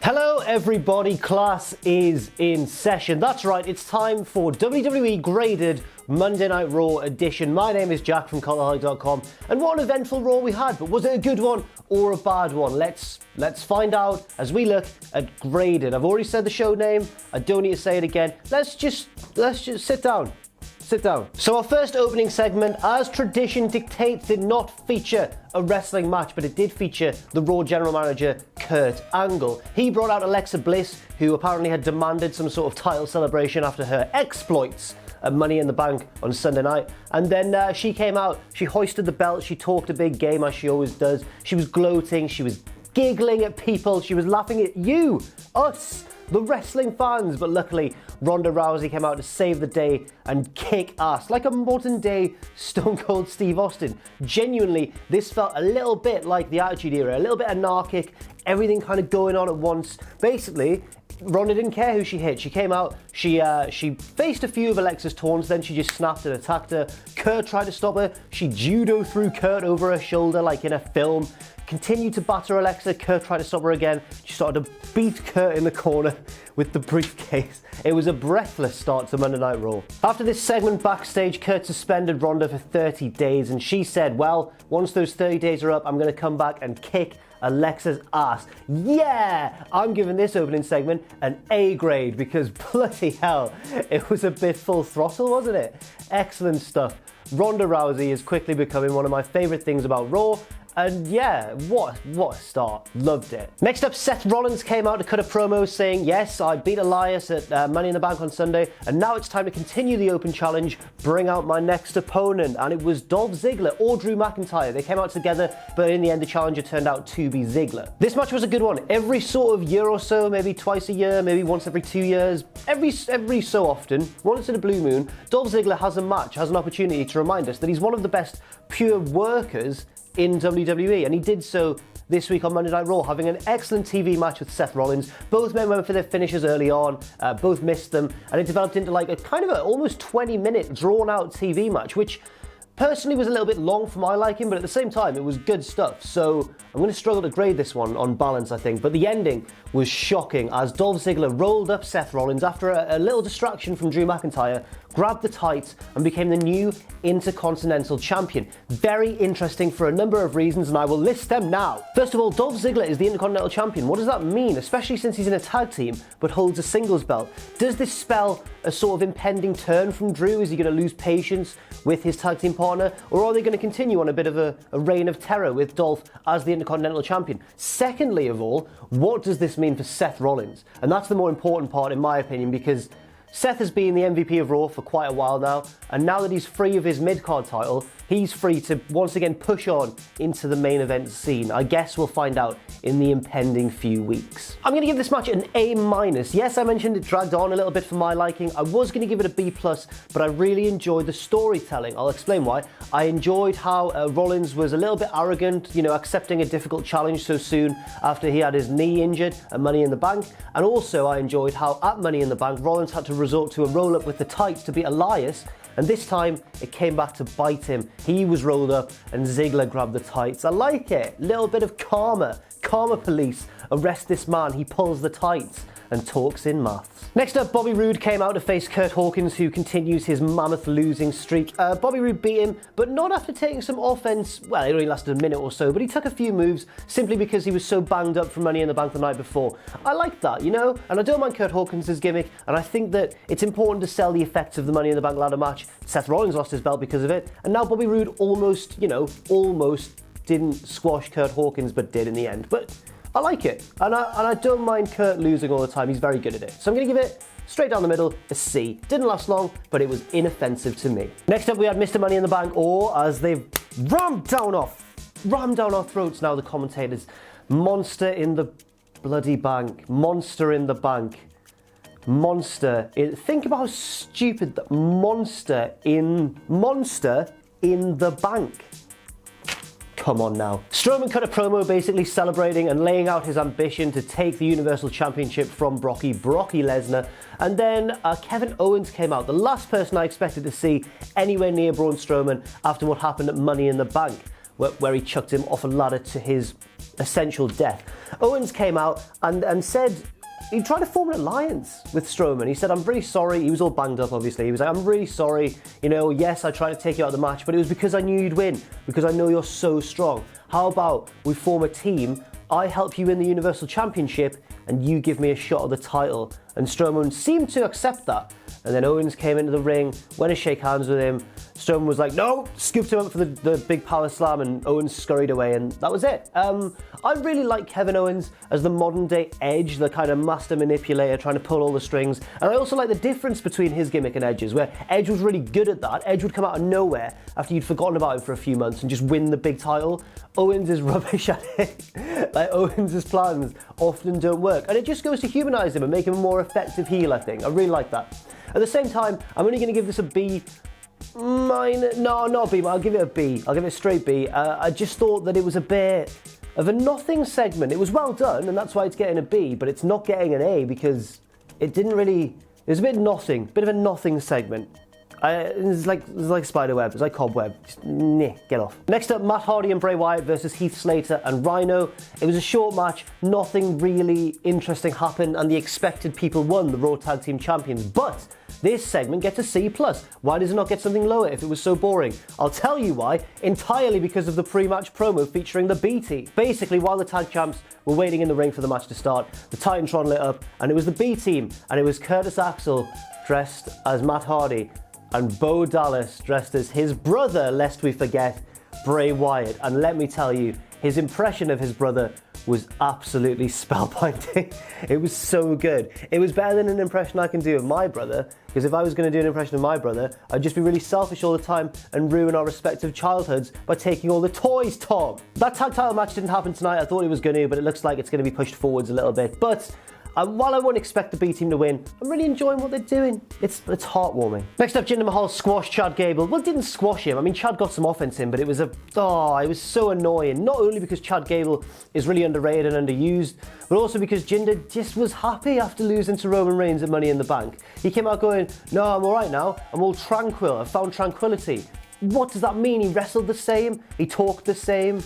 Hello everybody, class is in session. That's right, it's time for WWE Graded Monday Night Raw edition. My name is Jack from Cultaholic.com, and what an eventful Raw we had, but was it a good one or a bad one? Let's find out as we look at Graded. I've already said the show name, I don't need to say it again. Let's just sit down. Sit down. So our first opening segment, as tradition dictates, did not feature a wrestling match, but it did feature the Raw General Manager, Curt Angle. He brought out Alexa Bliss, who apparently had demanded some sort of title celebration after her exploits at Money in the Bank on Sunday night. And then she came out, she hoisted the belt, she talked a big game as she always does. She was gloating, she was giggling at people, she was laughing at you, us, the wrestling fans, but luckily Ronda Rousey came out to save the day and kick ass like a modern day Stone Cold Steve Austin. Genuinely, this felt a little bit like the Attitude Era, a little bit anarchic, everything kind of going on at once. Basically, Ronda didn't care who she hit. She came out, she faced a few of Alexa's taunts, then she just snapped and attacked her. Curt tried to stop her. She judo threw Curt over her shoulder like in a film. Continued to batter Alexa. Curt tried to stop her again. She started to beat Curt in the corner with the briefcase. It was a breathless start to Monday Night Raw. After this segment backstage, Curt suspended Ronda for 30 days and she said, well, once those 30 days are up, I'm going to come back and kick Alexa's ass. Yeah! I'm giving this opening segment an A grade because bloody hell, it was a bit full throttle, wasn't it? Excellent stuff. Ronda Rousey is quickly becoming one of my favourite things about Raw. And yeah, what a start. Loved it. Next up, Seth Rollins came out to cut a promo saying, yes, I beat Elias at Money in the Bank on Sunday, and now it's time to continue the open challenge, bring out my next opponent. And it was Dolph Ziggler or Drew McIntyre. They came out together, but in the end, the challenger turned out to be Ziggler. This match was a good one. Every sort of year or so, maybe twice a year, maybe once every 2 years, every so often, once in a blue moon, Dolph Ziggler has a match, has an opportunity to remind us that he's one of the best pure workers in WWE, and he did so this week on Monday Night Raw, having an excellent TV match with Seth Rollins. Both men went for their finishes early on, both missed them, and it developed into like a kind of a almost 20-minute drawn-out TV match, which personally was a little bit long for my liking, but at the same time, it was good stuff. So I'm going to struggle to grade this one on balance, I think. But the ending was shocking as Dolph Ziggler rolled up Seth Rollins after a little distraction from Drew McIntyre, grabbed the tights and became the new Intercontinental Champion. Very interesting for a number of reasons, and I will list them now. First of all, Dolph Ziggler is the Intercontinental Champion. What does that mean, especially since he's in a tag team but holds a singles belt? Does this spell a sort of impending turn from Drew? Is he going to lose patience with his tag team partner, or are they going to continue on a bit of a reign of terror with Dolph as the Intercontinental Champion? Secondly of all, what does this mean for Seth Rollins? And that's the more important part in my opinion, because Seth has been the MVP of Raw for quite a while now, and now that he's free of his mid-card title, he's free to once again push on into the main event scene. I guess we'll find out in the impending few weeks. I'm going to give this match an A-. Yes, I mentioned it dragged on a little bit for my liking. I was going to give it a B+, but I really enjoyed the storytelling. I'll explain why. I enjoyed how Rollins was a little bit arrogant, accepting a difficult challenge so soon after he had his knee injured at Money in the Bank. And also I enjoyed how at Money in the Bank, Rollins had to resort to a roll-up with the tights to beat Elias, and this time it came back to bite him. He was rolled up and Ziggler grabbed the tights. I like it. Little bit of karma. Karma police. Arrest this man. He pulls the tights and talks in maths. Next up, Bobby Roode came out to face Curt Hawkins, who continues his mammoth losing streak. Bobby Roode beat him, but not after taking some offense. Well, it only lasted a minute or so, but he took a few moves simply because he was so banged up from Money in the Bank the night before. I like that, and I don't mind Curt Hawkins' gimmick, and I think that it's important to sell the effects of the Money in the Bank ladder match. Seth Rollins lost his belt because of it, and now Bobby Roode almost didn't squash Curt Hawkins, but did in the end. But I like it, and I don't mind Curt losing all the time. He's very good at it. So I'm going to give it, straight down the middle, a C. Didn't last long, but it was inoffensive to me. Next up, we had Mr. Money in the Bank, or as they've rammed down our throats now, the commentators, Monster in the bloody bank. Monster in the bank. Think about how stupid that Monster in the bank. Come on now. Strowman cut a promo basically celebrating and laying out his ambition to take the Universal Championship from Brocky Lesnar. And then Kevin Owens came out, the last person I expected to see anywhere near Braun Strowman after what happened at Money in the Bank. where he chucked him off a ladder to his essential death. Owens came out and said he tried to form an alliance with Strowman. He said, I'm really sorry. He was all banged up, obviously. He was like, I'm really sorry. You know, yes, I tried to take you out of the match, but it was because I knew you'd win, because I know you're so strong. How about we form a team? I help you win the Universal Championship, and you give me a shot at the title. And Strowman seemed to accept that. And then Owens came into the ring, went to shake hands with him. Strowman was like, no, scooped him up for the big power slam, and Owens scurried away, and that was it. I really like Kevin Owens as the modern day Edge, the kind of master manipulator trying to pull all the strings. And I also like the difference between his gimmick and Edge's, where Edge was really good at that. Edge would come out of nowhere after you'd forgotten about him for a few months and just win the big title. Owens is rubbish at it. Like, Owens' plans often don't work. And it just goes to humanize him and make him a more effective heel, I think. I really like that. At the same time, I'm only going to give this a B minus. No, not a B, but I'll give it a B. I'll give it a straight B. I just thought that it was a bit of a nothing segment. It was well done, and that's why it's getting a B, but it's not getting an A because it didn't really. It was a bit nothing, bit of a nothing segment. It's like spiderweb, it's like cobweb. Just, get off. Next up, Matt Hardy and Bray Wyatt versus Heath, Slater and Rhyno. It was a short match, nothing really interesting happened, and the expected people won, the Raw Tag Team Champions. But this segment gets a C+. Why does it not get something lower if it was so boring? I'll tell you why, entirely because of the pre-match promo featuring the B Team. Basically, while the tag champs were waiting in the ring for the match to start, the Titantron lit up, and it was the B Team, and it was Curtis Axel dressed as Matt Hardy, and Bo Dallas dressed as his brother, lest we forget, Bray Wyatt. And let me tell you, his impression of his brother was absolutely spellbinding. It was so good. It was better than an impression I can do of my brother, because if I was going to do an impression of my brother, I'd just be really selfish all the time and ruin our respective childhoods by taking all the toys, Tom. That tag title match didn't happen tonight. I thought it was going to, but it looks like it's going to be pushed forwards a little bit. But while I won't expect the B Team to win, I'm really enjoying what they're doing. It's heartwarming. Next up, Jinder Mahal squashed Chad Gable. Well, didn't squash him. I mean, Chad got some offense in, but it was it was so annoying. Not only because Chad Gable is really underrated and underused, but also because Jinder just was happy after losing to Roman Reigns at Money in the Bank. He came out going, no, I'm all right now. I'm all tranquil. I found tranquility. What does that mean? He wrestled the same. He talked the same.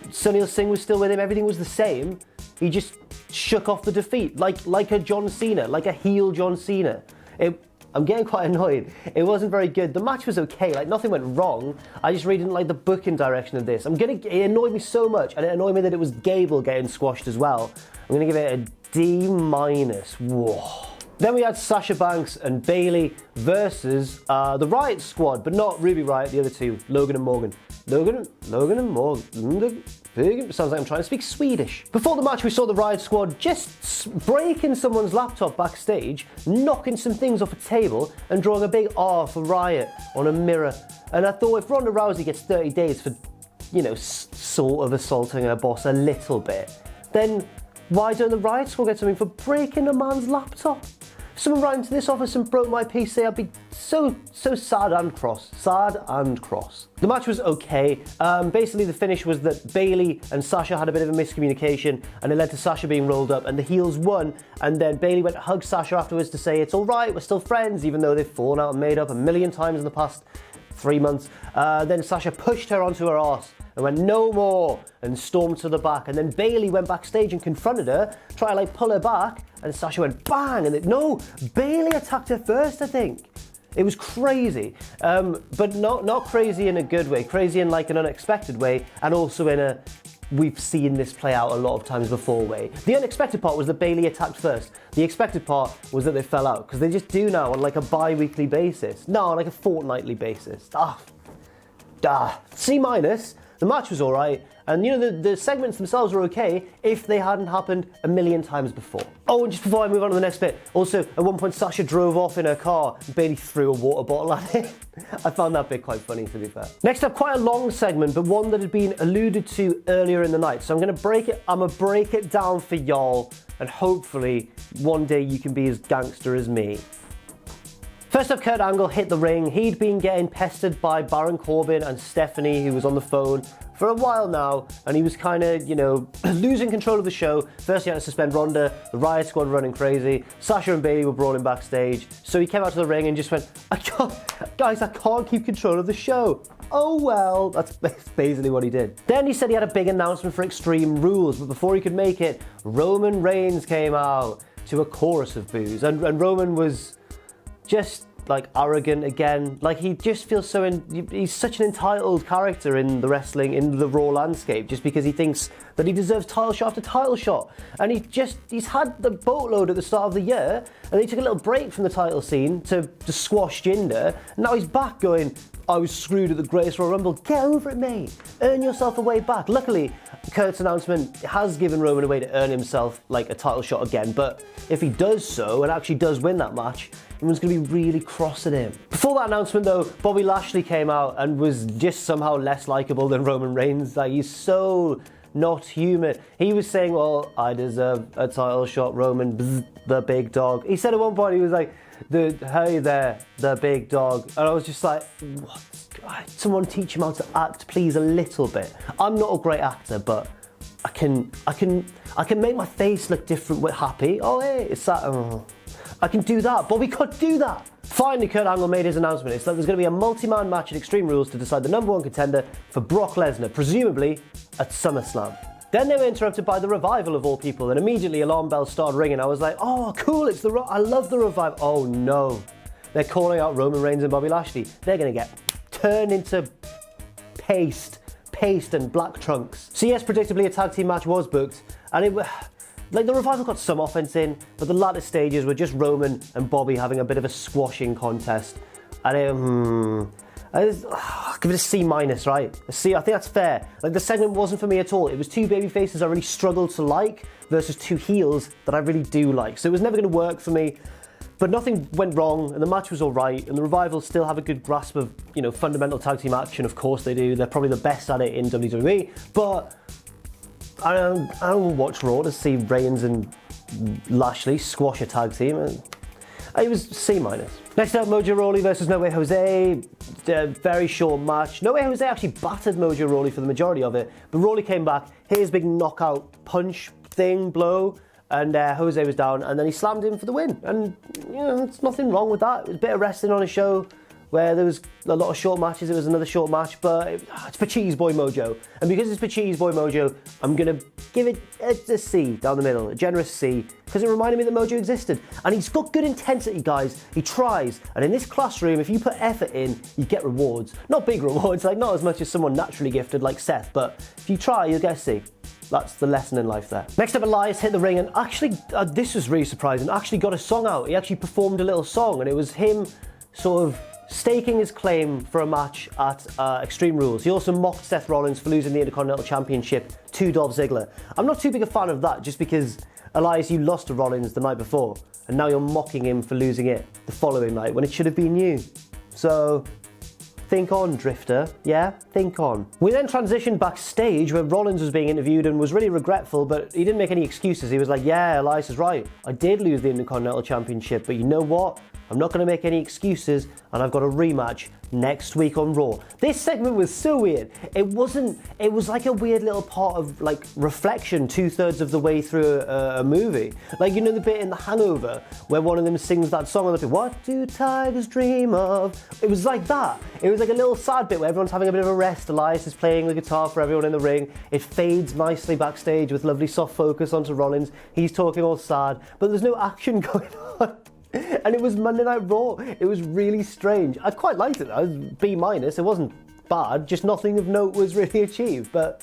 Sunil Singh was still with him. Everything was the same. He just shook off the defeat like a John Cena, like a heel John Cena. I'm getting quite annoyed. It wasn't very good. The match was okay, like nothing went wrong. I just really didn't like the booking direction of this. It annoyed me so much, and it annoyed me that it was Gable getting squashed as well. I'm gonna give it a D-. Whoa. Then we had Sasha Banks and Bayley versus the Riott squad, but not Ruby Riott, the other two, Logan and Morgan. Logan and Morgan. Sounds like I'm trying to speak Swedish. Before the match, we saw the Riott squad just breaking someone's laptop backstage, knocking some things off a table, and drawing a big R for Riott on a mirror. And I thought if Ronda Rousey gets 30 days for, sort of assaulting her boss a little bit, then why don't the Riott squad get something for breaking a man's laptop? If someone ran into this office and broke my PC, I'd be so sad and cross. Sad and cross. The match was okay. Basically, the finish was that Bayley and Sasha had a bit of a miscommunication, and it led to Sasha being rolled up, and the heels won. And then Bayley went to hug Sasha afterwards to say it's all right, we're still friends, even though they've fallen out and made up a million times in the past 3 months. Then Sasha pushed her onto her arse and went, no more, and stormed to the back. And then Bayley went backstage and confronted her, tried to pull her back, and Sasha went bang, and no, Bayley attacked her first, I think. It was crazy, but not crazy in a good way, crazy in an unexpected way, and also in a we've seen this play out a lot of times before way. The unexpected part was that Bayley attacked first. The expected part was that they fell out, because they just do now on a bi-weekly basis. No, on a fortnightly basis. C-. The match was all right, and the segments themselves were okay if they hadn't happened a million times before. Oh, and just before I move on to the next bit, also at one point Sasha drove off in her car and Bayley threw a water bottle at it. I found that bit quite funny, to be fair. Next up, quite a long segment, but one that had been alluded to earlier in the night. So I'm gonna break it down for y'all, and hopefully one day you can be as gangster as me. First up, Kurt Angle hit the ring. He'd been getting pestered by Baron Corbin and Stephanie, who was on the phone for a while now, and he was kind of, you know, losing control of the show. First he had to suspend Ronda, the Riott squad running crazy, Sasha and Bayley were brawling backstage, so he came out to the ring and just went, I can't keep control of the show. Oh well, that's basically what he did. Then he said he had a big announcement for Extreme Rules, but before he could make it, Roman Reigns came out to a chorus of boos, and Roman was just like arrogant again. Like, he just feels so he's such an entitled character in the wrestling, in the Raw landscape, just because he thinks that he deserves title shot after title shot. And he's had the boatload at the start of the year, and he took a little break from the title scene to squash Jinder, and now he's back going, I was screwed at the Greatest Royal Rumble. Get over it, mate. Earn yourself a way back. Luckily, Curt's announcement has given Roman a way to earn himself like a title shot again, but if he does so and actually does win that match, everyone's going to be really cross at him. Before that announcement though, Bobby Lashley came out and was just somehow less likeable than Roman Reigns. Like, he's so not human. He was saying, well, I deserve a title shot, Roman, bzz, the big dog. He said at one point, he was like, hey there, the big dog. And I was just like, what? Someone teach him how to act, please, a little bit. I'm not a great actor, but I can make my face look different with happy. Oh, hey, it's that. Oh. I can do that. Bobby could do that. Finally, Kurt Angle made his announcement. It's like there's going to be a multi-man match at Extreme Rules to decide the #1 contender for Brock Lesnar, presumably at SummerSlam. Then they were interrupted by the Revival of all people, and immediately alarm bells started ringing. I was like, oh, cool, it's I love the Revival. Oh no, they're calling out Roman Reigns and Bobby Lashley. They're going to get turned into paste and black trunks. So yes, predictably a tag team match was booked, and it was like the Revival got some offense in, but the latter stages were just Roman and Bobby having a bit of a squashing contest. And I'll give it a C-, right? A C, I think that's fair. Like, the segment wasn't for me at all. It was two baby faces I really struggled to like versus two heels that I really do like. So it was never going to work for me. But nothing went wrong, and the match was all right, and the Revival still have a good grasp of, you know, fundamental tag team action. Of course they do. They're probably the best at it in WWE. But I don't watch Raw to see Reigns and Lashley squash a tag team. It was C-. Next up, Mojo Rawley versus No Way Jose. A very short match. No Way Jose actually battered Mojo Rawley for the majority of it, but Rawley came back, hit his big knockout punch blow, and Jose was down, and then he slammed him for the win. And, you know, there's nothing wrong with that. It was a bit of wrestling on a show where there was a lot of short matches. It was another short match, but it's Pachi's boy Mojo. And because it's Pachi's boy Mojo, I'm going to give it a C down the middle, a generous C, because it reminded me that Mojo existed. And he's got good intensity, guys. He tries. And in this classroom, if you put effort in, you get rewards. Not big rewards, like not as much as someone naturally gifted like Seth, but if you try, you'll get a C. That's the lesson in life there. Next up, Elias hit the ring, and actually, this was really surprising, actually got a song out. He actually performed a little song, and it was him sort of staking his claim for a match at Extreme Rules. He also mocked Seth Rollins for losing the Intercontinental Championship to Dolph Ziggler. I'm not too big a fan of that, just because, Elias, you lost to Rollins the night before, and now you're mocking him for losing it the following night, when it should have been you. So, think on, Drifter. Yeah, think on. We then transitioned backstage where Rollins was being interviewed and was really regretful, but he didn't make any excuses. He was like, yeah, Elias is right. I did lose the Intercontinental Championship, but you know what? I'm not going to make any excuses, and I've got a rematch next week on Raw. This segment was so weird. It was like a weird little part of like reflection 2/3 of the way through a movie. Like, you know the bit in The Hangover where one of them sings that song on the what do tigers dream of? It was like that. It was like a little sad bit where everyone's having a bit of a rest. Elias is playing the guitar for everyone in the ring. It fades nicely backstage with lovely soft focus onto Rollins. He's talking all sad, but there's no action going on. And it was Monday Night Raw. It was really strange. I quite liked it though. B-. It wasn't bad, just nothing of note was really achieved. But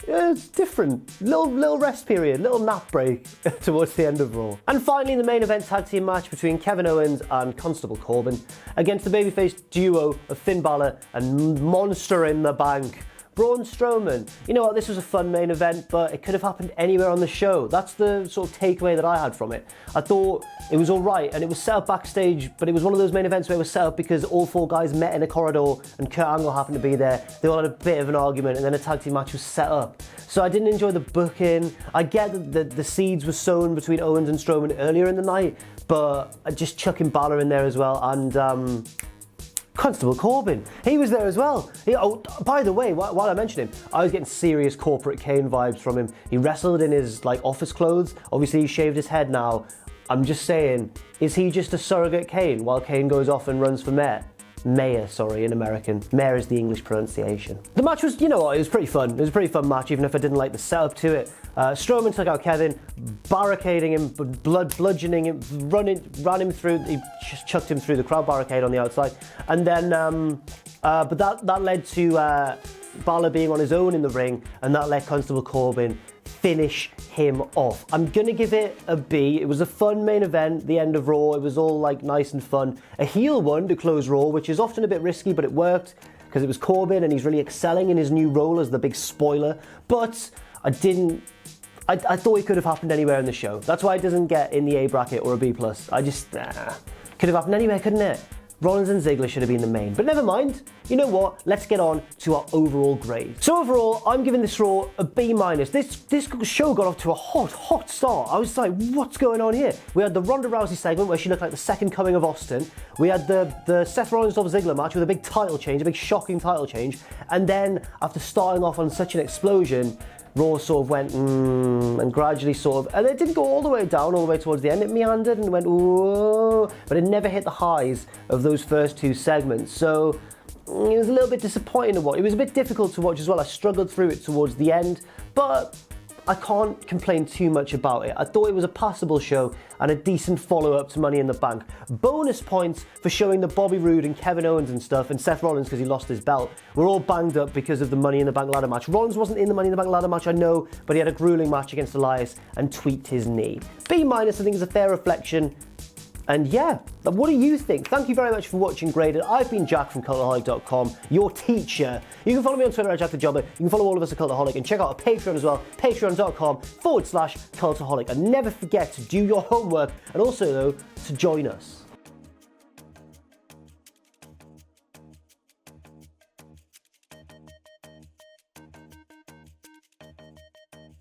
yeah, it's different. Little rest period, little nap break towards the end of Raw. And finally, the main event tag team match between Kevin Owens and Constable Corbin against the babyface duo of Finn Balor and Monster in the Bank, Braun Strowman. You know what, this was a fun main event, but it could have happened anywhere on the show. That's the sort of takeaway that I had from it. I thought it was all right, and it was set up backstage, but it was one of those main events where it was set up because all four guys met in a corridor and Kurt Angle happened to be there. They all had a bit of an argument, and then a tag team match was set up. So I didn't enjoy the booking. I get that the seeds were sown between Owens and Strowman earlier in the night, but just chucking Balor in there as well, and Constable Corbin, he was there as well. Oh, by the way, while I mention him, I was getting serious corporate Kane vibes from him. He wrestled in his office clothes. Obviously, he shaved his head now. I'm just saying, is he just a surrogate Kane while Kane goes off and runs for mayor? Mayor, sorry, in American. Mayor is the English pronunciation. The match was, you know what, it was pretty fun. It was a pretty fun match, even if I didn't like the setup to it. Strowman took out Kevin, barricading him, bludgeoning him, ran him through, he just chucked him through the crowd barricade on the outside. And then, but that led to Balor being on his own in the ring, and that let Constable Corbin finish him off. I'm gonna give it a B. It was a fun main event, the end of Raw. It was all nice and fun. A heel one to close Raw, which is often a bit risky, but it worked because it was Corbin and he's really excelling in his new role as the big spoiler. But I thought it could have happened anywhere in the show. That's why it doesn't get in the A bracket or a B+. Could have happened anywhere, couldn't it? Rollins and Ziggler should have been the main, but never mind. You know what? Let's get on to our overall grade. So overall, I'm giving this Raw a B-. This show got off to a hot start. I was like, what's going on here? We had the Ronda Rousey segment where she looked like the second coming of Austin. We had the Seth Rollins Dolph Ziggler match with a big title change, a big shocking title change. And then after starting off on such an explosion, Raw sort of went, and gradually and it didn't go all the way down, all the way towards the end. It meandered and went, ooh, but it never hit the highs of those first two segments. So it was a little bit disappointing to watch. It was a bit difficult to watch as well. I struggled through it towards the end, but I can't complain too much about it. I thought it was a passable show and a decent follow-up to Money in the Bank. Bonus points for showing that Bobby Roode and Kevin Owens and stuff, and Seth Rollins because he lost his belt, were all banged up because of the Money in the Bank ladder match. Rollins wasn't in the Money in the Bank ladder match, I know, but he had a grueling match against Elias and tweaked his knee. B- I think is a fair reflection. And yeah, what do you think? Thank you very much for watching Graded. I've been Jack from Cultaholic.com, your teacher. You can follow me on Twitter at JackTheJobber. You can follow all of us at Cultaholic and check out our Patreon as well, patreon.com/Cultaholic. And never forget to do your homework and also, though, to join us.